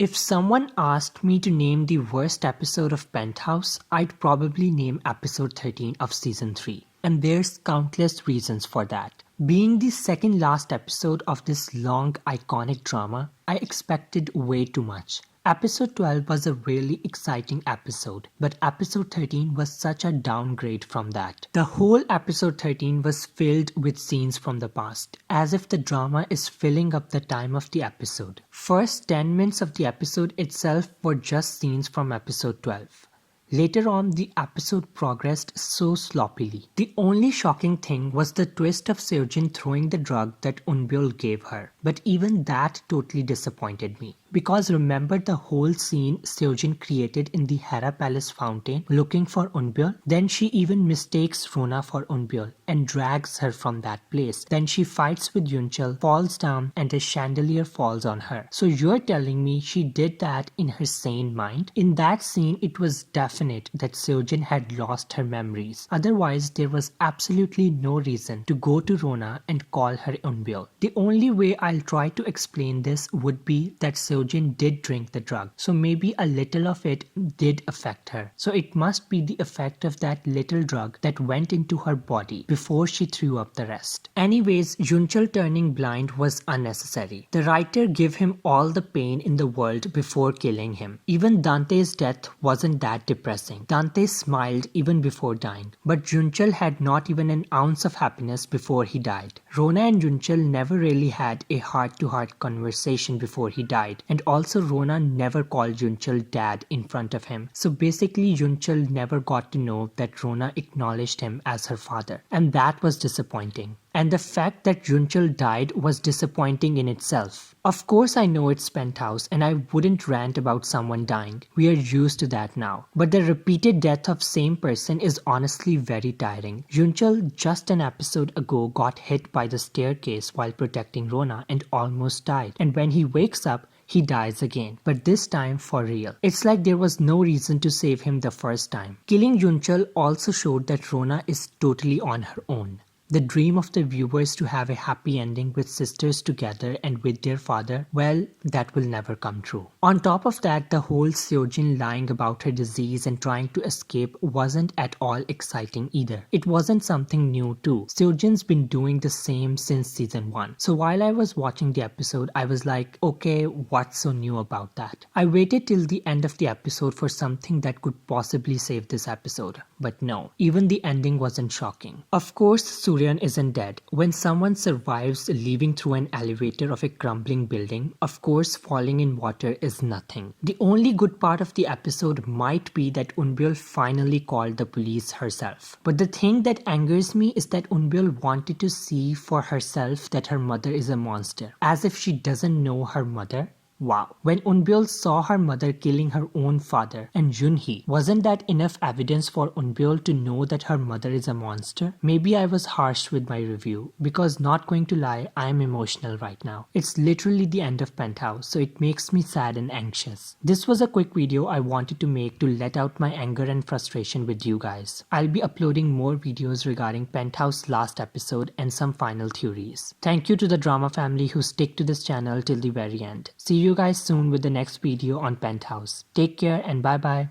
If someone asked me to name the worst episode of Penthouse, I'd probably name episode 13 of season 3. And there's countless reasons for that. Being the second last episode of this long, iconic drama, I expected way too much. Episode 12 was a really exciting episode, but episode 13 was such a downgrade from that. The whole episode 13 was filled with scenes from the past, as if the drama is filling up the time of the episode. First 10 minutes of the episode itself were just scenes from episode 12. Later on, the episode progressed so sloppily. The only shocking thing was the twist of Seo Jin throwing the drug that Eun Byul gave her. But even that totally disappointed me. Because remember the whole scene Seo Jin created in the Hera Palace fountain looking for Eun Byul? Then she even mistakes Rona for Eun Byul and drags her from that place. Then she fights with Yunchul, falls down and a chandelier falls on her. So you're telling me she did that in her sane mind? In that scene, it was definite that Seo Jin had lost her memories. Otherwise, there was absolutely no reason to go to Rona and call her Eun Byul. The only way I'll try to explain this would be that Seo Jin did drink the drug, so maybe a little of it did affect her. So it must be the effect of that little drug that went into her body before she threw up the rest. Anyways, Yunchul turning blind was unnecessary. The writer gave him all the pain in the world before killing him. Even Dante's death wasn't that depressing. Dante smiled even before dying, but Yunchul had not even an ounce of happiness before he died. Rona and Yunchul never really had a heart-to-heart conversation before he died, and also Rona never called Yunchul dad in front of him. So basically Yunchul never got to know that Rona acknowledged him as her father, and that was disappointing. And the fact that Yunchul died was disappointing in itself. Of course I know it's Penthouse and I wouldn't rant about someone dying. We are used to that now. But the repeated death of same person is honestly very tiring. Yunchul just an episode ago got hit by the staircase while protecting Rona and almost died. And when he wakes up, he dies again, but this time for real. It's like there was no reason to save him the first time. Killing Yunchul also showed that Rona is totally on her own. The dream of the viewers to have a happy ending with sisters together and with their father, well, that will never come true. On top of that, the whole Seo Jin lying about her disease and trying to escape wasn't at all exciting either. It wasn't something new too. Seo Jin's been doing the same since season 1. So while I was watching the episode, I was like, okay, what's so new about that? I waited till the end of the episode for something that could possibly save this episode. But no, even the ending wasn't shocking. Of course, Ryeon isn't dead. When someone survives leaving through an elevator of a crumbling building, of course falling in water is nothing. The only good part of the episode might be that Eun Byul finally called the police herself. But the thing that angers me is that Eun Byul wanted to see for herself that her mother is a monster, as if she doesn't know her mother. Wow. When Eun Byul saw her mother killing her own father and Yun Hee, wasn't that enough evidence for Eun Byul to know that her mother is a monster? Maybe I was harsh with my review, because not going to lie, I am emotional right now. It's literally the end of Penthouse, so it makes me sad and anxious. This was a quick video I wanted to make to let out my anger and frustration with you guys. I'll be uploading more videos regarding Penthouse last episode and some final theories. Thank you to the drama family who stick to this channel till the very end. See you guys soon with the next video on Penthouse. Take care and bye bye.